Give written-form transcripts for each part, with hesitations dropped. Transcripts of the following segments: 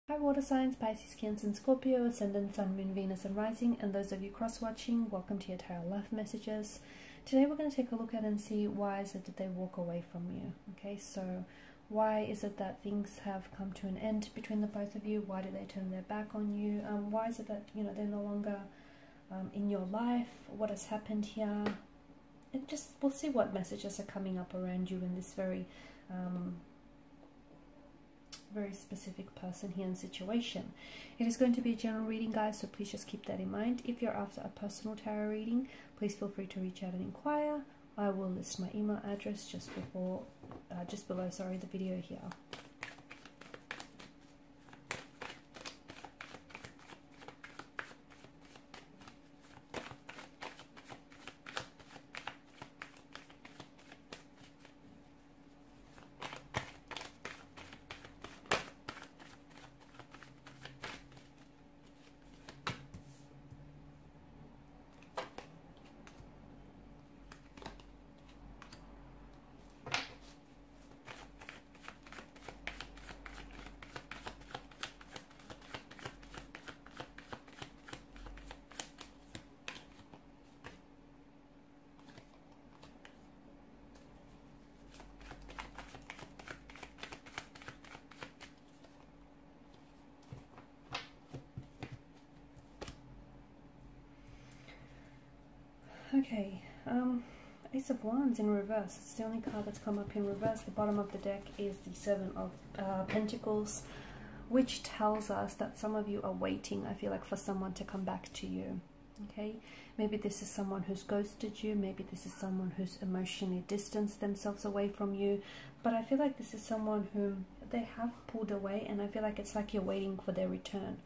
Hi water signs, Pisces, Cancer and Scorpio, Ascendant, Sun, Moon, Venus and Rising, and those of you cross-watching, welcome to your tarot life messages. Today we're going to take a look at and see why is it that they walk away from you. Okay, so why is it that things have come to an end between the both of you? Why do they turn their back on you? Why is it that, you know, they're no longer in your life? What has happened here? And just, we'll see what messages are coming up around you in this very specific person here and situation. It is going to be a general reading, guys, so please just keep that in mind. If you're after a personal tarot reading, please feel free to reach out and inquire. I will list my email address just below the video here. Okay, Ace of Wands in reverse. It's the only card that's come up in reverse. The bottom of the deck is the Seven of Pentacles, which tells us that some of you are waiting, I feel like, for someone to come back to you. Okay, maybe this is someone who's ghosted you, maybe this is someone who's emotionally distanced themselves away from you, but I feel like this is someone whom they have pulled away, and I feel like it's like you're waiting for their return,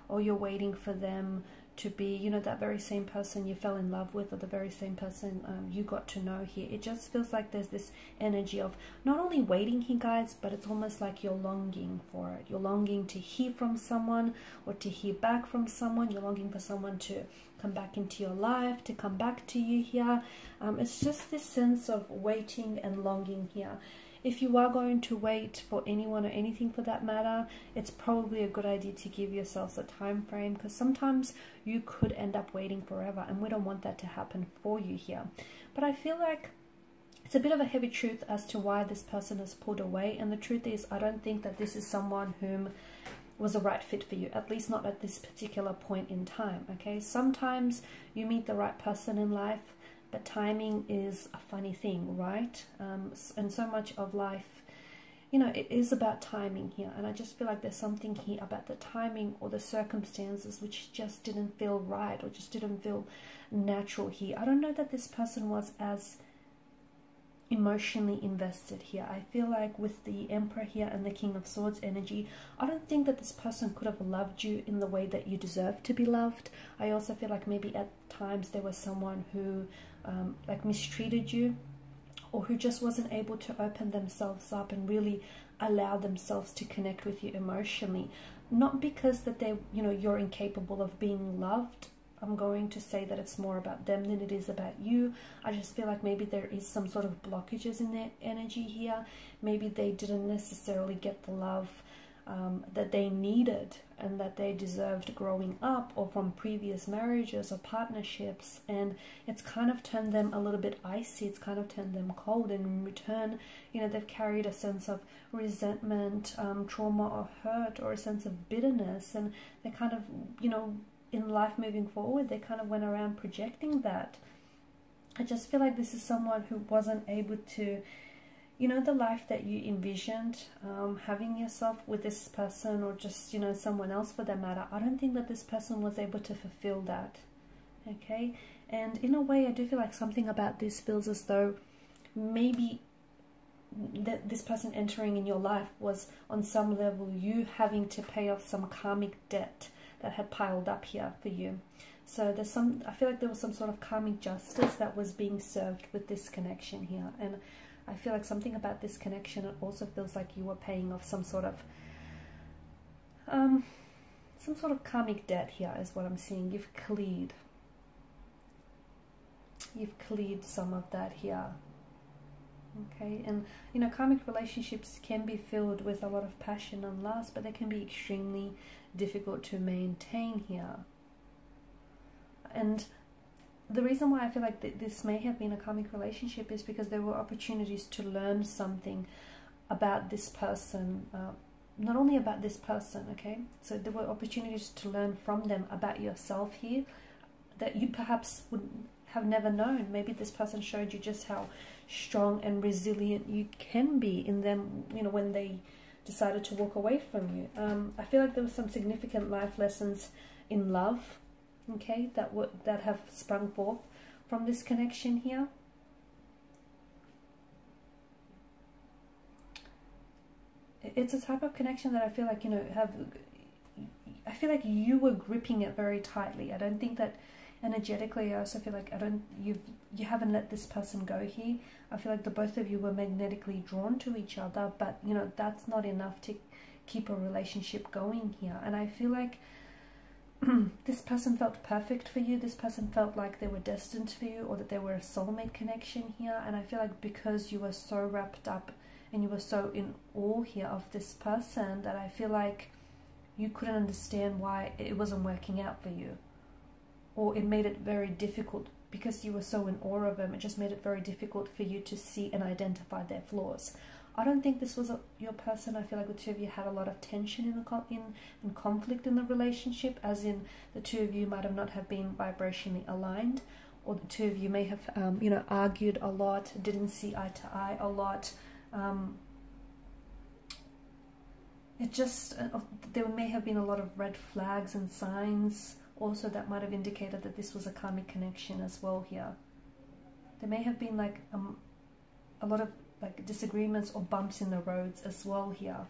or you're waiting for them to be, you know, that very same person you fell in love with, or the very same person you got to know here. It just feels like there's this energy of not only waiting here, guys, but it's almost like you're longing for it. You're longing to hear from someone, or to hear back from someone. You're longing for someone to come back into your life, to come back to you here. It's just this sense of waiting and longing here. If you are going to wait for anyone or anything for that matter, it's probably a good idea to give yourselves a time frame, because sometimes you could end up waiting forever, and we don't want that to happen for you here. But I feel like it's a bit of a heavy truth as to why this person has pulled away, and the truth is, I don't think that this is someone whom was a right fit for you, at least not at this particular point in time. Okay, sometimes you meet the right person in life, but timing is a funny thing, right? And so much of life, you know, it is about timing here. And I just feel like there's something here about the timing or the circumstances which just didn't feel right, or just didn't feel natural here. I don't know that this person was as emotionally invested here. I feel like with the Emperor here and the King of Swords energy, I don't think that this person could have loved you in the way that you deserve to be loved. I also feel like maybe at times there was someone who like mistreated you, or who just wasn't able to open themselves up and really allow themselves to connect with you emotionally. Not because that they, you know, you're incapable of being loved. I'm going to say that it's more about them than it is about you. I just feel like maybe there is some sort of blockages in their energy here. Maybe they didn't necessarily get the love that they needed and that they deserved growing up, or from previous marriages or partnerships, and it's kind of turned them a little bit icy. It's kind of turned them cold, and in return, you know, they've carried a sense of resentment, trauma or hurt, or a sense of bitterness, and they kind of, you know, in life moving forward, they kind of went around projecting that. I just feel like this is someone who wasn't able to, you know, the life that you envisioned having yourself with this person, or just, you know, someone else for that matter. I don't think that this person was able to fulfill that. Okay, and in a way I do feel like something about this feels as though maybe that this person entering in your life was on some level you having to pay off some karmic debt that had piled up here for you. So there's some, I feel like there was some sort of karmic justice that was being served with this connection here, and I feel like something about this connection, it also feels like you were paying off some sort of karmic debt here is what I'm seeing. You've cleared some of that here. Okay, and you know, karmic relationships can be filled with a lot of passion and lust, but they can be extremely difficult to maintain here. And the reason why I feel like this may have been a karmic relationship is because there were opportunities to learn something about this person, not only about this person, okay? So there were opportunities to learn from them about yourself here that you perhaps would have never known. Maybe this person showed you just how strong and resilient you can be in them, you know, when they decided to walk away from you. I feel like there were some significant life lessons in love, okay, that have sprung forth from this connection here. It's a type of connection that I feel like, you know, I feel like you were gripping it very tightly. I don't think that energetically, I also feel like you haven't let this person go here. I feel like the both of you were magnetically drawn to each other, but you know, that's not enough to keep a relationship going here. And I feel like this person felt perfect for you. This person felt like they were destined for you, or that they were a soulmate connection here. And I feel like because you were so wrapped up and you were so in awe here of this person, that I feel like you couldn't understand why it wasn't working out for you. Or it made it very difficult, because you were so in awe of them, it just made it very difficult for you to see and identify their flaws. I don't think this was your person. I feel like the two of you had a lot of tension in conflict in the relationship, as in the two of you might have not have been vibrationally aligned, or the two of you may have you know, argued a lot, didn't see eye to eye a lot. It just there may have been a lot of red flags and signs also that might have indicated that this was a karmic connection as well here. There may have been like a lot of like disagreements or bumps in the roads as well here.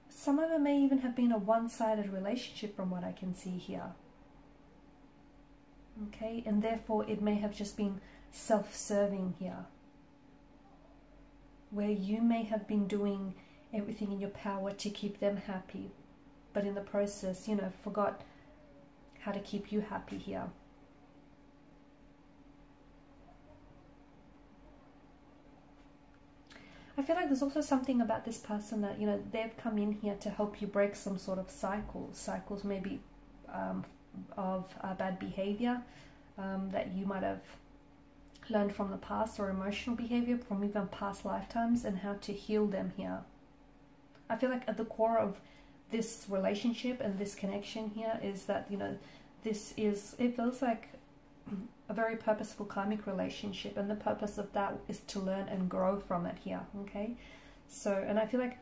Some of it may even have been a one-sided relationship from what I can see here. Okay, and therefore it may have just been self-serving here, where you may have been doing everything in your power to keep them happy, but in the process, you know, forgot how to keep you happy here. I feel like there's also something about this person that, you know, they've come in here to help you break some sort of cycles maybe of bad behavior that you might have learned from the past, or emotional behavior from even past lifetimes, and how to heal them here. I feel like at the core of this relationship and this connection here is that, you know, it feels like a very purposeful karmic relationship, and the purpose of that is to learn and grow from it here, okay? So, and I feel like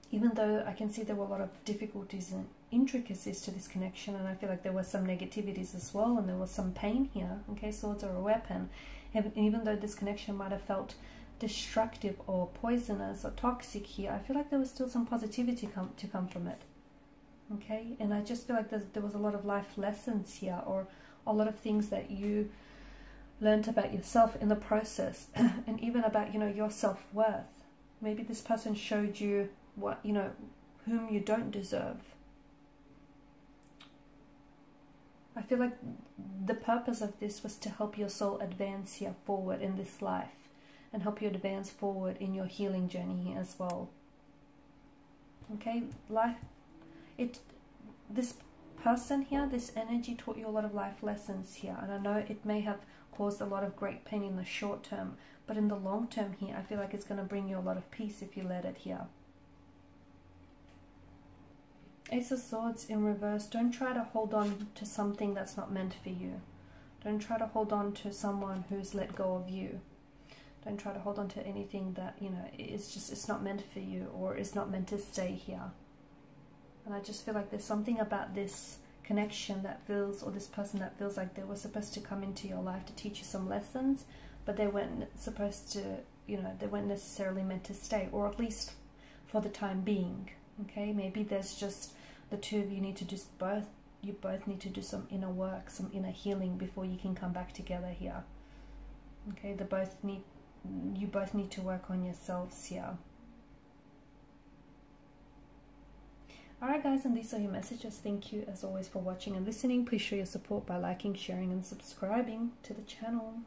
even though I can see there were a lot of difficulties and intricacies to this connection, and I feel like there were some negativities as well, and there was some pain here, okay? Swords are a weapon, and even though this connection might have felt destructive or poisonous or toxic here, I feel like there was still some positivity to come from it, okay? And I just feel like there was a lot of life lessons here, or a lot of things that you learned about yourself in the process, and even about, you know, your self-worth. Maybe this person showed you what, you know, whom you don't deserve. I feel like the purpose of this was to help your soul advance here forward in this life, and help you advance forward in your healing journey here as well. Okay, this person here, this energy taught you a lot of life lessons here, and I know it may have caused a lot of great pain in the short term, but in the long term here, I feel like it's going to bring you a lot of peace if you let it here. Ace of Swords in reverse. Don't try to hold on to something that's not meant for you. Don't try to hold on to someone who's let go of you. Don't try to hold on to anything that, you know, it's not meant for you, or is not meant to stay here. And I just feel like there's something about this connection that feels, or this person that feels like they were supposed to come into your life to teach you some lessons, but they weren't supposed to, you know, they weren't necessarily meant to stay, or at least for the time being. Okay, maybe there's just the two of you need to just you both need to do some inner work, some inner healing before you can come back together here. Okay, you both need to work on yourselves here. Alright guys, and these are your messages. Thank you as always for watching and listening. Please show your support by liking, sharing and subscribing to the channel.